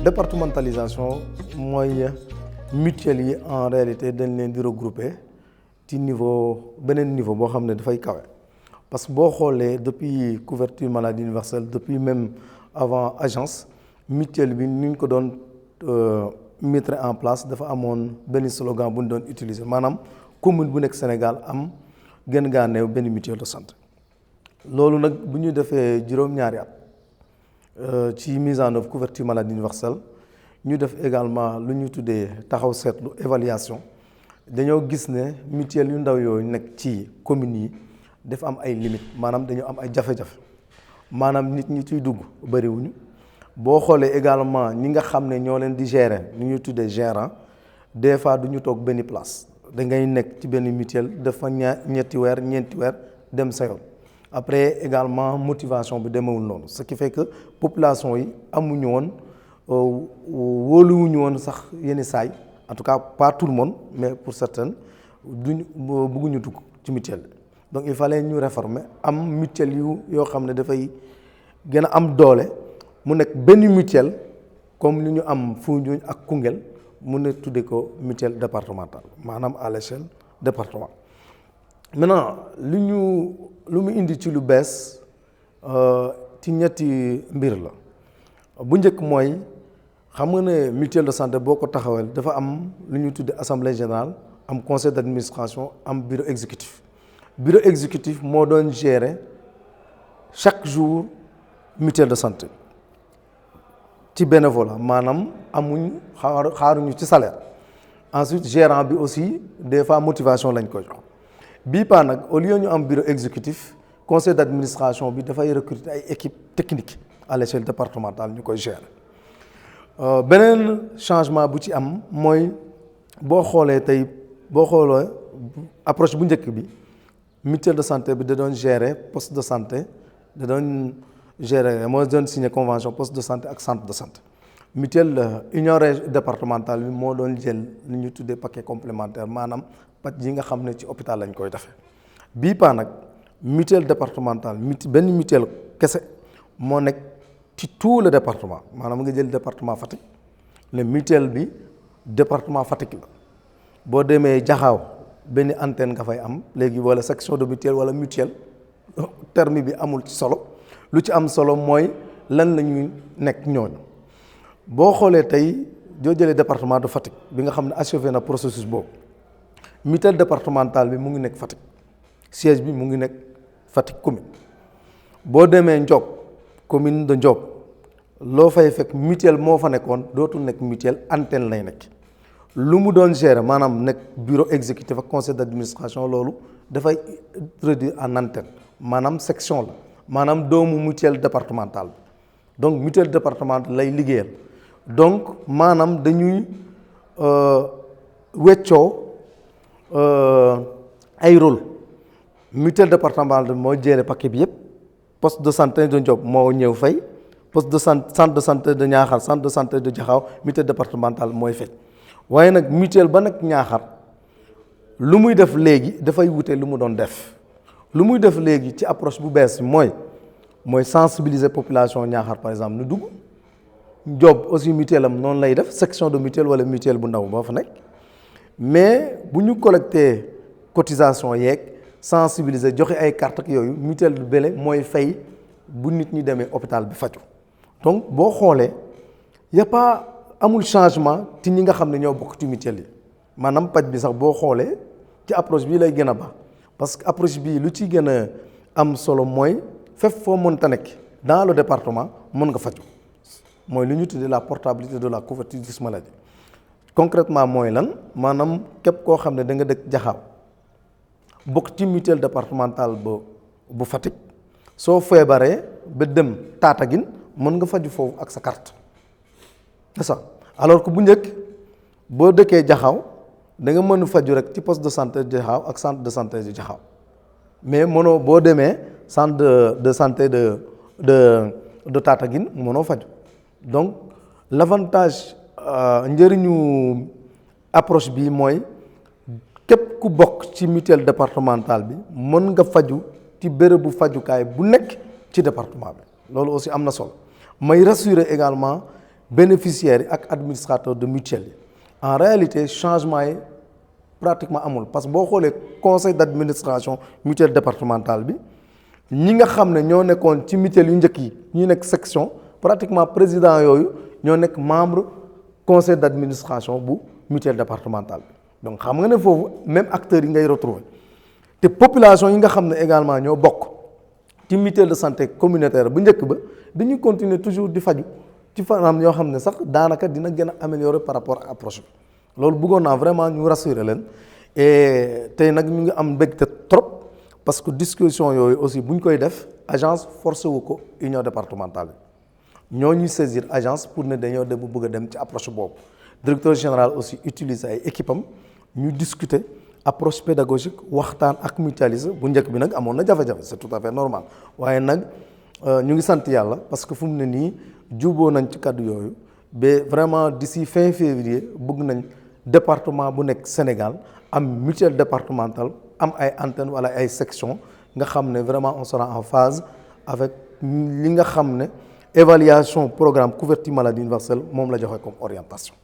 départementalisation mooy mutuelle yi en réalité dañ leen di regrouper ci niveau beneen niveau boo xam ne dafay kawe parce que boo xoolee depuis couverture maladie universelle depuis même avant agence mutuelle bi ni ñu ko doon mettre en place dafa amoon benn slogan bu ñu doon utiliser maanaam commune bu nekk Sénégal am gën gaa néew benn mutuelle de santé loolu nag bu ñu defee juróom-ñaari at ci mise en œuvre couverture maladie universelle ñu def également lu ñu tuddee taxaw seetlu évaluation dañoo gis ne mutuelle yu ndaw yooyu nekk ci communes yi dafa am ay limites maanaam dañoo am ay jafe-jafe maanaam nit ñi ciy dugg bëriwuñu boo xoolee également ñi nga xam ne ñoo leen di gérer ñu ñuy tuddee gérant des fois du ñu toog benn place da ngay nekk ci benn mutuelle dafa ñeenti weer ñeenti weer dem sa yoon après également motivation bi demewul noonu ce qui fait que population yi amuñu woon wóoluwuñu woon sax yenn saay en tout cas pas tout le monde mais pour certains duñu bëgguñu dugg ci mutuelle donc il fallait ñu réformer am mutuelle yoo xam ne dafay gën a am doole mu nekk benn mutuelle comme li ñu am Foundiougne ak Koungheul mu ne tudde ko mutuelle départementale maanaam à l'échelle département. Maintenant lu mu indi ci lu bees ci ñetti mbir la bu njëkk mooy xam nga ne mutuelle de santé boo ko taxawal dafa am lu ñuy tudde assemblée générale am conseil d'administration am bureau exécutif moo doon gérer chaque jour mutuelle de santé ci bénévolat maanaam amuñ xaaruñu ci salaire ensuite gérant bi aussi des fois motivation lañ koy jox bii pas nag au lieu ñu am bureau exécutif conseil d'administration bi dafay recruter ay équipe technique à l'échelle départementale ñu koy gérer beneen changement bu ci am mooy boo xoolee approche bu njëkk bi mutuelle de santé bi da doon gérer poste de santé da doon gérer moo doon signer convention poste de santé ak centre de santé mutuelle union départementale bi moo doon jël li ñu tuddee paquet complémentaire maanaam paj yi nga xam ne ci hôpital lañ koy defee bii pas nag mutuelle départementale benn mutuelle kese moo nekk ci tout le département maanaam nga jël département Fatick le mutuelle bi département Fatick la boo demee Jaxaaw benn antenne nga fay am léegi wala section de mutuelle wala mutuelle terme bi amul ci solo lu ci am solo mooy lan la ñuy nekk ñooñu boo xoolee tey joo jëlee département de Fatick bi nga xam ne achevé na processus boobu mutuelle départementale bi mu ngi nekk Fatick siège bi mu ngi nekk Fatick commune boo demee Ndiob commune de Ndiob loo fay fekk mutuelle moo fa nekkoon dootul nekk mutuelle antenne lay nekk lu mu doon gérer maanaam nekk bureau exécutif ak conseil d'administration loolu dafay traduire en antenne maanaam section la maanaam doomu mutuelle départementale bi donc mutuelle départementale lay liggéeyal donc maanaam dañuy weccoo ay rôle mutuelle départementale moo gérer paquet bi yëpp poste de santé de Ndiob moo ñëw fay poste de santé centre de santé de Niakhar centre de santé de Diakhao mutuelle départementale mooy fay waaye nag mutuelle ba nag Niakhar lu muy def léegi dafay wute lu mu doon def lu muy def léegi ci approche bu bees mooy sensibiliser population Niakhar par exemple nu dugg Ndiob aussi mutuelle am noonu lay def section de mutuelle wala mutuelle bu ndaw boo fa nekk mais bu ñu collecté cotisation yeeg sensibiliser joxe ay carte ak yooyu mutuelle bu bële mooy fay bu nit ñi demee hôpital bi faju donc boo xoolee y a pas amul changement ci ñi nga xam ne ñoo bokk ci mutuelle yi maanaam paj bi sax boo xoolee ci approche bii lay gën a baax parce que approche bii lu ci gën a am solo mooy fépp foo mënta nekk dans le département mën nga faju mooy lu ñu tuddee la portabilité de la couverture de maladie concrètement mooy lan maanaam képp koo xam ne da nga dëkk Jaxaaw bokk ci mutuelle départementale bu Fatick soo feebaree ba dem Tataguine mën nga faju foofu ak sa carte c'est ça alors que bu njëkk boo dëkkee Jaxaaw da nga mën a faju rek ci poste de santé de Jaxaaw ak centre de santé de Jaxaaw mais mënoo boo demee centre de santé de Tataguine mënoo faju donc l'avantage njëriñu approche bi mooy képp ku bokk ci mutuelle départementale bi mën nga faju ci bérébu fajukaay bu nekk ci département bi loolu aussi am na solo may rassurer également bénéficiaires yi ak administrateurs de mutuelle yi en réalité changement yi pratiquement amul parce que boo xoolee conseil d'administration mutuelle départementale bi ñi nga xam ne ñoo nekkoon ci mutuelle yu njëkk yi ñi nekk section pratiquement président yooyu ñoo nekk membre conseil d'administration bu mutuelle départementale bi donc xam nga ne foofu même acteurs yi ngay retrouver te population yi nga xam ne également ñoo bokk ci mutuelle de santé communautaire bu njëkk ba dañuy continuer toujours di faju ci fanam yoo xam ne sax daanaka dina gën a améliorer par rapport à approche bi loolu bëggoon naa vraiment ñu rassurer leen et tey nag ñu ngi am mbégte trop parce que discussion yooyu aussi bu ñu koy def agence forcé wu ko union départementale bi ñoo ñuy saisir agence pour ne dañoo dem bëgg a dem ci approche boobu directeur général aussi utiliser ay équipe am ñu discuter approche pédagogique waxtaan ak mutualiser bu njëkk bi nag amoon na jafe-jafe c'est tout à fait normal waaye nag ñu ngi sant yàlla parce que fu mu ne nii juboo nañ ci kàddu yooyu ba vraiment d'ici fin février bëgg nañ département bu nekk Sénégal am mutuelle départementale am ay antenne wala ay section nga xam ne vraiment on sera en phase avec li nga xam ne évaluation programme couverture maladie universelle moom la joxe comme orientation